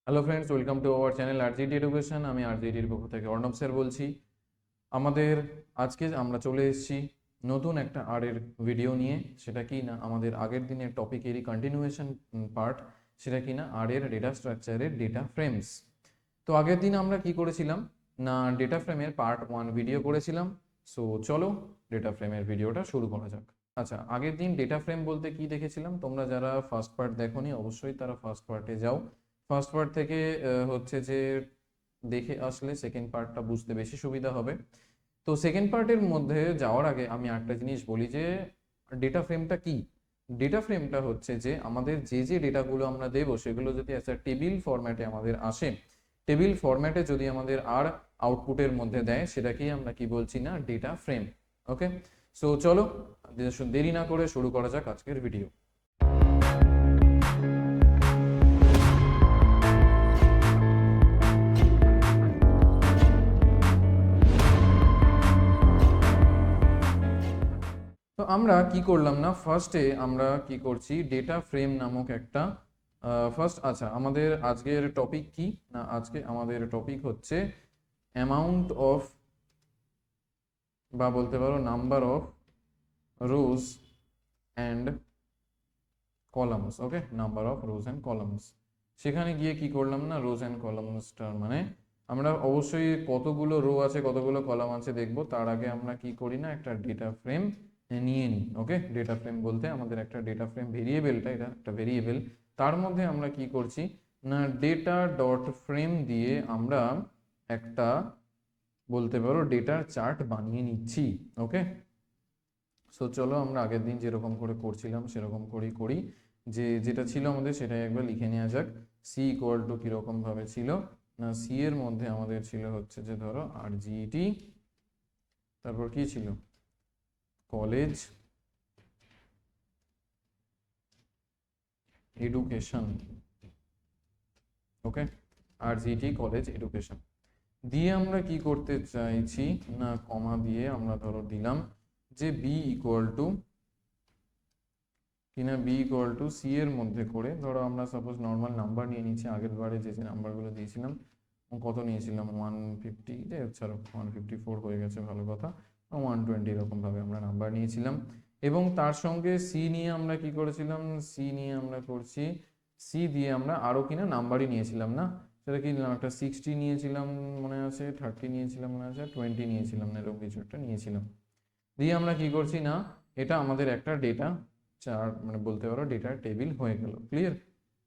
Hello friends, welcome to our channel RGT education. আমি আরজিটির পক্ষ থেকে অর্ণব স্যার বলছি। আমাদের আজকে আমরা চলে এসেছি নতুন একটা এর ভিডিও নিয়ে। সেটা কি না, আমাদের আগের দিনের টপিকেরই কন্টিনিউয়েশন পার্ট। সেটা কি না, এর ডেটা স্ট্রাকচারের ডেটা ফ্রেমস। তো আগের দিন আমরা কি করেছিলাম না, ডেটা ফ্রেমের পার্ট 1 ভিডিও করেছিলাম। সো চলো ডেটা ফ্রেমের ভিডিওটা শুরু করা যাক। আচ্ছা, আগের দিন ডেটা ফ্রেম বলতে কি দেখেছিলাম, তোমরা যারা ফার্স্ট পার্ট দেখোনি অবশ্যই তারা ফার্স্ট পার্টে যাও। ফার্স্ট পার্ট থেকে হচ্ছে যে দেখে আসলে সেকেন্ড পার্টটা বুঝতে বেশি সুবিধা হবে। তো সেকেন্ড পার্টের মধ্যে যাওয়ার আগে আমি একটা জিনিস বলি যে ডেটা ফ্রেমটা কি। ডেটা ফ্রেমটা হচ্ছে যে আমাদের যে যে ডেটাগুলো আমরা দেবো সেগুলো যদি একটা টেবিল ফরম্যাটে আমাদের আসে, টেবিল ফরম্যাটে যদি আমাদের আর আউটপুটের মধ্যে দেয়, সেটাকেই আমরা কি বলছি না, ডেটা ফ্রেম। ওকে, সো চলো দেরি না করে শুরু করা যাক আজকের ভিডিও। তো আমরা কি করলাম না, ফার্স্টে আমরা কি করছি, ডেটা ফ্রেম নামক একটা আচ্ছা, আমাদের আজকের টপিক কি না, আজকে আমাদের টপিক হচ্ছে অ্যামাউন্ট অফ, বা বলতে পারো number of rose and columns. Okay, number of rose and columns. সেখানে গিয়ে কি করলাম না, রোজ অ্যান্ড কলামসটার মানে আমরা অবশ্যই কতগুলো রো আছে কতগুলো কলাম আছে দেখবো, তার আগে আমরা কি করি না, একটা ডেটা ফ্রেম নিয়ে নিই। ওকে, ডেটা ফ্রেম বলতে আমাদের একটা ডেটা ফ্রেম ভেরিয়েবলটা, এটা একটা ভেরিয়েবল, তার মধ্যে আমরা কি করছি না, ডেটা ডট ফ্রেম দিয়ে আমরা একটা বলতে পারো ডেটার চার্ট বানিয়ে নিচ্ছি। ওকে, সো চলো আমরা আগের দিন যেরকম করে করছিলাম সেরকম করেই করি। যেটা ছিল আমাদের সেটাই একবার লিখে নেওয়া যাক। সি ইকুয়াল টু কিরকম ভাবে ছিল না, সি এর মধ্যে আমাদের ছিল হচ্ছে যে ধরো আরজিটি, তারপর কি ছিল, কলেজ এডুকেশন। ওকে, আরজিটি কলেজ এডুকেশন দিয়ে আমরা কি করতে চাইছি না, কমা দিয়ে আমরা ধরো দিলাম যে বি ইকুয়াল টু কিনা, বি ইকুয়াল টু সি এর মধ্যে করে ধরো আমরা সাপোজ নর্মাল নাম্বার নিয়ে নিচ্ছি। আগের বারে যে যে নাম্বারগুলো দিয়েছিলাম, কত নিয়েছিলাম, 150, ছাড়ো 154 হয়ে গেছে, ভালো কথা, 120 এরকমভাবে আমরা নাম্বার নিয়েছিলাম। এবং তার সঙ্গে সি নিয়ে আমরা কি করেছিলাম, সি নিয়ে আমরা করছি, সি দিয়ে আমরা আরও কিনা নাম্বারই নিয়েছিলাম না, সেটা কি নিলাম, একটা 60 নিয়েছিলাম মনে আছে, 30 নিয়েছিলাম মনে আছে, 20 নিয়েছিলাম না, এরকম কিছু একটা নিয়েছিলাম। দিয়ে আমরা কি করছি না, এটা আমাদের একটা ডেটা চার্ট মানে বলতে পারো ডেটার টেবিল হয়ে গেল। ক্লিয়ার?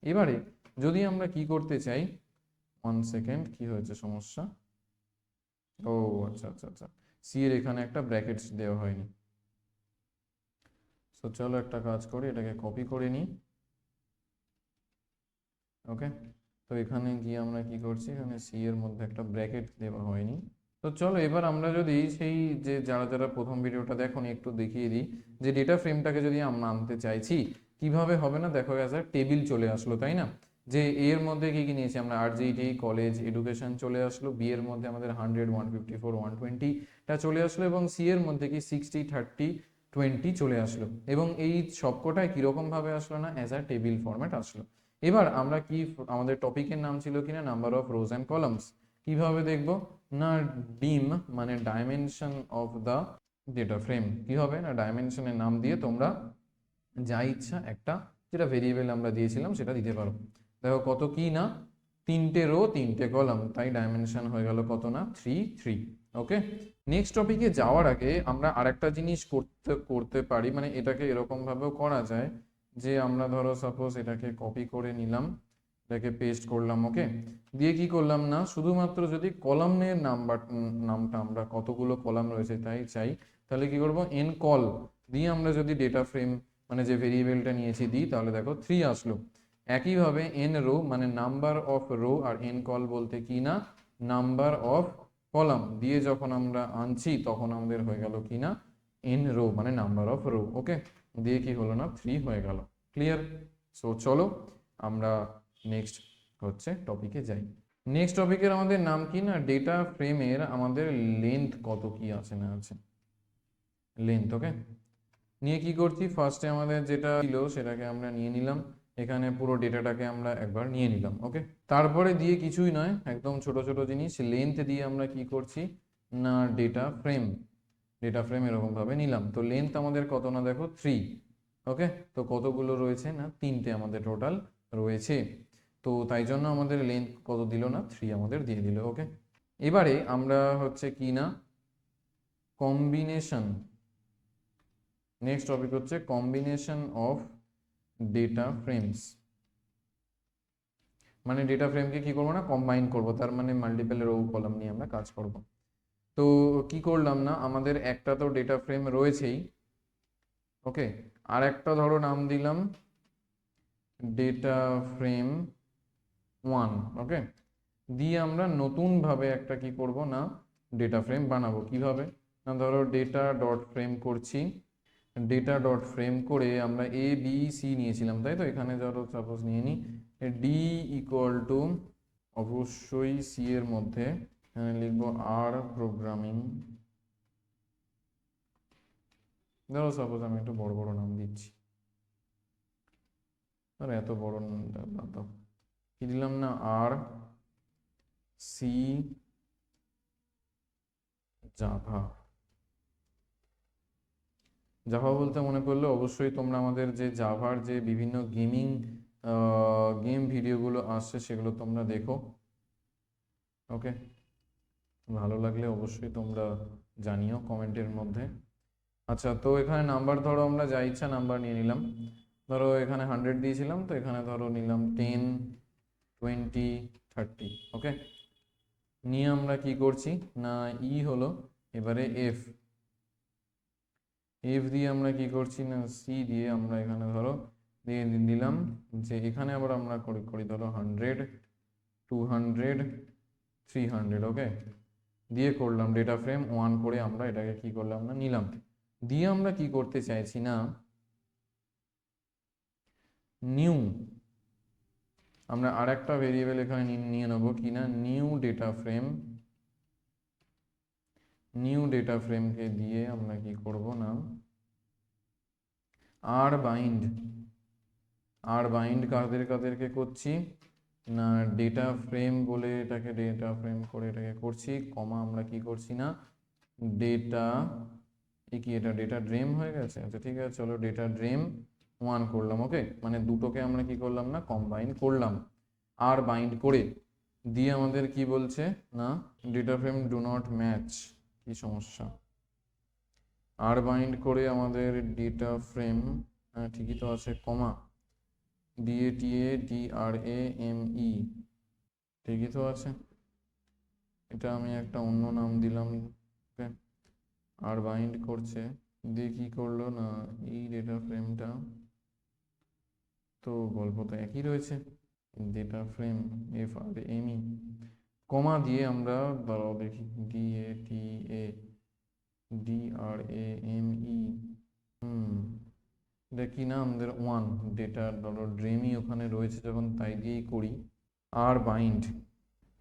এবারে যদি আমরা কি করতে চাই, 1 সেকেন্ড, কি হয়েছে সমস্যা, ও আচ্ছা আচ্ছা আচ্ছা, সি এর এখানে একটা ব্র্যাকেটস দেওয়া হয়নি। তো চলো একটা কাজ করি, এটাকে কপি করে নিই। ওকে, তো এখানে গিয়ে আমরা কি করছি, এখানে সি এর মধ্যে একটা ব্র্যাকেট দেওয়া হয়নি। তো চলো এবার আমরা যদি সেই যে যারা যারা প্রথম ভিডিওটা দেখোনি একটু দেখিয়ে দিই, যে ডেটা ফ্রেমটাকে যদি আমরা আনতে চাইছি কিভাবে হবে না, দেখো অ্যাজ টেবিল চলে আসলো, তাই না? যে এর মধ্যে কি কি নিয়েছি আমরা, আরজিটি কলেজ এডুকেশন চলে আসলো, বি এর মধ্যে আমাদের 100 154 120টা চলে আসলো, এবং সি এর মধ্যে কি 60 30 20 চলে আসলো। এবং এই সবকটায় কিরকম ভাবে আসলো না, অ্যাজ টেবিল ফরম্যাট আসলো। এবার আমরা কি, আমাদের টপিকের নাম ছিল কিনা number of rose and columns, কিভাবে দেখবো না, ডিম মানে dimension of the data frame, কি হবে না, ডাইমেনশনের নাম দিয়ে তোমরা যা ইচ্ছা একটা যেটা ভেরিয়েবল আমরা দিয়েছিলাম সেটা দিতে পারো। দেখো কত কি না, 3টে রো 3টে কলাম, তাই ডাইমেনশন হয়ে গেল কত না, 3 3। ওকে, নেক্সট টপিকে যাওয়ার আগে আমরা আরেকটা জিনিস করতে করতে পারি, মানে এটাকে এরকম ভাবেও করা যায় যে আমরা ধরো সাপোজ এটাকে কপি করে নিলাম, এটাকে পেস্ট করলাম। ওকে, দিয়ে কি করলাম না, শুধুমাত্র যদি কলামের নামটা আমরা কতগুলো কলাম রয়েছে তাই চাই, তাহলে কি করব, এন কল দিয়ে আমরা যদি ডেটা ফ্রেম মানে যে ভেরিয়েবলটা নিয়েছি দিই, তাহলে দেখো 3 আসলো। একইভাবে এন রো মানে নাম্বার অফ রো, আর এন কল বলতে কি না, নাম্বার অফ কলাম দিয়ে যখন আমরা আনছি তখন আমাদের হয়ে গেল কি না, এন রো মানে নাম্বার অফ রো। ওকে, দিয়ে কি হলো না, 3 হয়ে গেল। ক্লিয়ার? সো চলো আমরা নেক্সট হচ্ছে টপিকে যাই। নেক্সট টপিকের আমাদের নাম কি না, ডেটা ফ্রেমের আমাদের লেন্থ কত কি আছে না আছে, লেন্থ। ওকে, নিয়ে কি করছি, ফার্স্টে আমাদের যেটা ছিল সেটাকে আমরা নিয়ে নিলাম, এখানে পুরো ডেটাটাকে আমরা একবার নিয়ে নিলাম। ওকে, তারপরে দিয়ে কিছুই নয়, একদম ছোট ছোট জিনিস, লেন্থ দিয়ে আমরা কি করছি না ডেটা ফ্রেম এরকম ভাবে নিলাম। তো লেন্থ আমাদের কত না দেখো 3। ওকে, তো কতগুলো রয়েছে না 3টে আমাদের টোটাল রয়েছে। তো তাই জন্য আমাদের লেন্থ কত দিল না 3 আমাদের দিয়ে দিল। ওকে, এবারে আমরা হচ্ছে কি না কম্বিনেশন, নেক্সট টপিক হচ্ছে কম্বিনেশন অফ ডেটা ফ্রেমস। মানে ডেটা ফ্রেমকে কি করবো না কম্বাইন করব, তার মানে মাল্টিপল রো কলাম নিয়ে আমরা কাজ করব। তো কি করলাম না আমাদের একটা তো ডেটা ফ্রেম রয়েছেই। ওকে, আর একটা ধরো নাম দিলাম ডেটা ফ্রেম 1। ওকে, দিয়ে আমরা নতুন ভাবে একটা কি করব না ডেটা ফ্রেম বানাবো। কিভাবে না ধরো ডেটা ডট ফ্রেম করছি, ডেটা ডট ফ্রেম করে আমরা এ বি সি নিয়েছিলাম, তাই তো। এখানে ধরো সাপোজ নিয়ে নিই ডি ইকুয়াল টু, অবশ্যই সি এর মধ্যে এখানে লিখবো আর প্রোগ্রামিং। ধরো সাপোজ আমি একটু বড় বড় নাম দিচ্ছি, ধরো এত বড় নাম দাও, কি দিলাম না আর সি জাভা। জাভা বলতে মনে করলে অবশ্যই তোমরা আমাদের যে জাভার যে বিভিন্ন গেম ভিডিওগুলো আসছে সেগুলো তোমরা দেখো। ওকে, ভালো লাগলে অবশ্যই তোমরা জানিও কমেন্টের মধ্যে। আচ্ছা, তো এখানে নাম্বার ধরো আমরা যা ইচ্ছা নাম্বার নিয়ে নিলাম। ধরো এখানে 100 দিয়েছিলাম, তো এখানে ধরো নিলাম 10, 20, 30। ওকে, নিয়ে আমরা কি করছি না ই হলো এবারে এফ দিয়ে আমরা কি করছি না সি দিয়ে আমরা এখানে ধরো দিয়ে দিলাম যে এখানে আবার আমরা করি ধরো 100, 200, 300। ওকে, দিয়ে করলাম ডেটা ফ্রেম 1 করে আমরা এটাকে কি করলাম না নিলাম। দিয়ে আমরা কি করতে চাইছি না নিউ, আমরা আর একটা ভেরিয়েবল এখানে নিয়ে নেবো কি না নিউ ডেটা ফ্রেমকে দিয়ে আমরা কি করব না আর বাইন্ড কাদেরকে করছি না ডেটা ফ্রেম বলে এটাকে ডেটা ফ্রেম করে এটাকে করছি, কমা আমরা কি করছি না ডেটা, কি এটা ডেটা ড্রেম হয়ে গেছে। আচ্ছা ঠিক আছে, চলো ডেটা ড্রেম 1 করলাম। ওকে, মানে দুটোকে আমরা কি করলাম না কম্বাইন করলাম আর বাইন্ড করে। দিয়ে আমাদের কি বলছে না data frame do not match, কি সমস্যা। আর বাইন্ড করে আমাদের ডেটা ফ্রেম, হ্যাঁ ঠিকই তো আছে, কমা DATADRAME, ঠিকই তো আছে। এটা আমি একটা অন্য নাম দিলাম। ওকে, আর বাইন্ড করছে, দিয়ে কি করলো না এই ডেটা ফ্রেমটা, তো গল্প তো একই রয়েছে, ডেটা ফ্রেম FRAME, কমা দিয়ে আমরা দাঁড়াও দেখি DATADRAME, এটা কি না আমাদের 1 ডেটা ধরো ড্রেমই ওখানে রয়েছে যখন, তাই দিয়েই করি। আর bind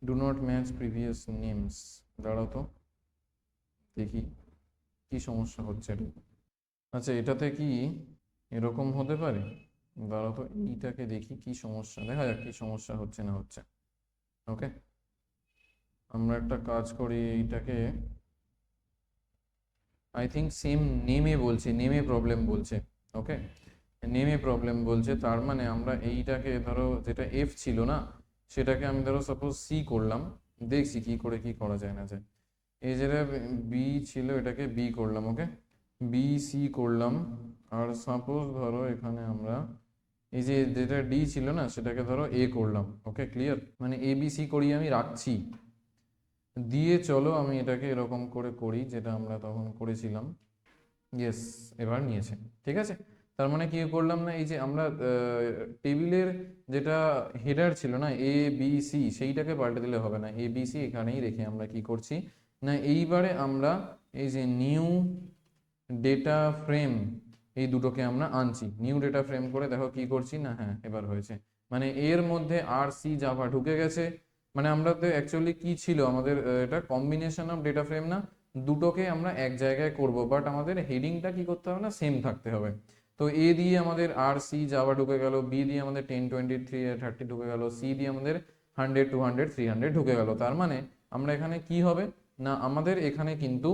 do not match previous names, দাঁড়াও তো দেখি কি সমস্যা হচ্ছে এটা। আচ্ছা, এটাতে কি এরকম হতে পারে, দাঁড়াও তো এইটাকে দেখি কি সমস্যা, দেখা যাক কি সমস্যা হচ্ছে না হচ্ছে। ওকে, আমরা একটা কাজ করি, এইটাকে আই থিঙ্ক সেম নেমে প্রবলেম বলছে। ওকে, নেমে প্রবলেম বলছে, তার মানে আমরা এইটাকে ধরো যেটা এফ ছিল না সেটাকে আমি ধরো সাপোজ সি করলাম, দেখছি কি করে কি করা যায় না যায়। এই যেটা বি ছিল এটাকে বি করলাম। ওকে, বি সি করলাম, আর সাপোজ ধরো এখানে আমরা এই যে যেটা ডি ছিল না সেটাকে ধরো এ করলাম। ওকে, ক্লিয়ার, মানে এ বি সি করিয়ে আমি রাখছি। দিয়ে চলো আমি এটাকে এরকম করে করি যেটা আমরা তখন করেছিলাম। ইয়েস, এবার নিয়েছে, ঠিক আছে। তার মানে কি করলাম না এই যে আমরা টেবিলের যেটা হেডার ছিল না এ বি সি, সেইটাকে পাল্টে দিলে হবে না, এ বি সি এখানেই রেখে আমরা কি করছি না এইবারে আমরা এই যে নিউ ডেটা ফ্রেম এই দুটোকে আমরা আনছি। নিউ ডেটা ফ্রেম করে দেখো কি করছি না, হ্যাঁ এবার হয়েছে, মানে এর মধ্যে আর সি জাভা ঢুকে গেছে। মানে আমরা তো অ্যাকচুয়ালি কি ছিল আমাদের এটা কম্বিনেশন অফ ডেটা ফ্রেম না, দুটোকে আমরা এক জায়গায় করব, বাট আমাদের হেডিংটা কি করতে হবে না সেম থাকতে হবে। তো এ দিয়ে আমাদের আর সি জাভা ঢুকে গেল, বি দিয়ে আমাদের 10 20 30 ঢুকে গেল, সি দিয়ে আমাদের 100 200 300 ঢুকে গেল। তার মানে আমরা এখানে কি হবে না, আমাদের এখানে কিন্তু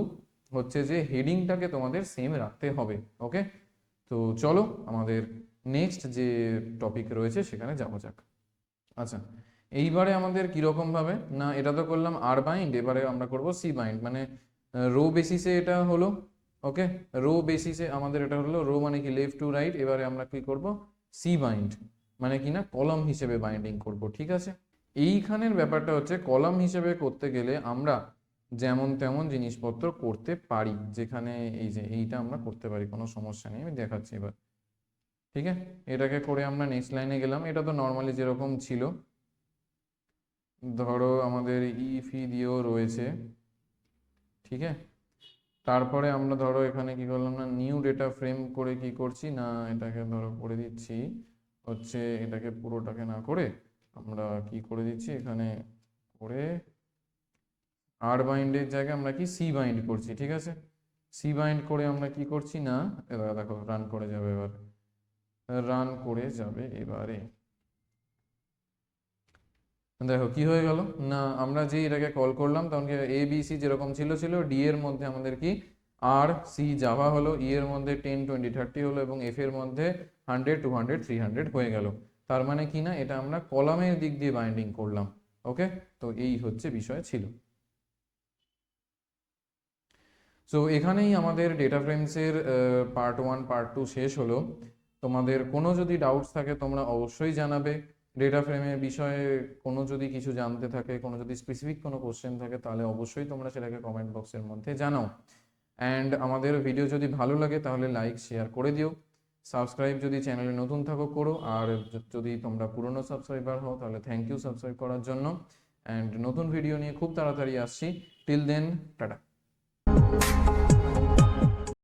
হচ্ছে যে হেডিংটাকে তোমাদের সেম রাখতে হবে। ওকে, তো চলো আমাদের নেক্সট যে টপিক রয়েছে সেখানে যাওয়া যাক। আচ্ছা, এইবারে আমাদের কিরকম ভাবে না, এটা তো করলাম আর বাইন্ড, এবারে আমরা করব সি বাইন্ড, মানে রো বেসিসে এটা হলো। ওকে, রো বেসিসে আমাদের এটা হলো, রো মানে কি লেফট টু রাইট, এবারে আমরা কি করব সি বাইন্ড মানে কি না কলাম হিসেবে বাইন্ডিং করব। ঠিক আছে, এইখানের ব্যাপারটা হচ্ছে কলাম হিসেবে করতে গেলে আমরা যেমন তেমন জিনিসপত্র করতে পারি, যেখানে এই যে এইটা আমরা করতে পারি, কোনো সমস্যা নেই, আমি দেখাচ্ছি এবার। ঠিক আছে, এটাকে করে আমরা নেক্সট লাইনে গেলাম। এটা তো নর্মালি যেরকম ছিল, ধরো আমাদের ইফি দিয়েও রয়েছে। ঠিক আছে, তারপরে আমরা ধরো এখানে কি করলাম না, নিউ ডেটা ফ্রেম করে কি করছি না, এটাকে ধরো করে দিচ্ছি হচ্ছে, এটাকে পুরোটাকে না করে আমরা কি করে দিচ্ছি এখানে করে আর বাইন্ডের জায়গায় আমরা কি সি বাইন্ড করছি। ঠিক আছে, সি বাইন্ড করে আমরা কি করছি না, এবার দেখো রান করে যাবে, এবার রান করে যাবে এবারে। দেখো কি হয়ে গেল না, আমরা যে এটাকে কল করলাম তখন কি এ বি সি যেরকম ছিল ছিল, ডি এর মধ্যে আমাদের কি আর সি জাভা হলো, ই এর মধ্যে 10 20 30 হলো, এবং এফ এর মধ্যে 100 200 300 হয়ে গেল। তার মানে কি না, এটা আমরা কলামের দিক দিয়ে বাইন্ডিং করলাম। ওকে, তো এই হচ্ছে বিষয় ছিল। সো এখানেই আমাদের ডেটা ফ্রেমসের পার্ট 1 পার্ট 2 শেষ হলো। তোমাদের কোনো যদি ডাউটস থাকে তোমরা অবশ্যই জানাবে। ডেটা ফ্রেমের বিষয়ে কোনো যদি কিছু জানতে থাকে, কোনো যদি স্পেসিফিক কোনো কোশ্চেন থাকে, তাহলে অবশ্যই তোমরা সেটাকে কমেন্ট বক্সের মধ্যে জানাও। অ্যান্ড আমাদের ভিডিও যদি ভালো লাগে তাহলে লাইক শেয়ার করে দিও। সাবস্ক্রাইব যদি চ্যানেলে নতুন থাকো করো, আর যদি তোমরা পুরনো সাবস্ক্রাইবার হও তাহলে থ্যাংক ইউ সাবস্ক্রাইব করার জন্য। অ্যান্ড নতুন ভিডিও নিয়ে খুব তাড়াতাড়ি আসছি। Till then, tata.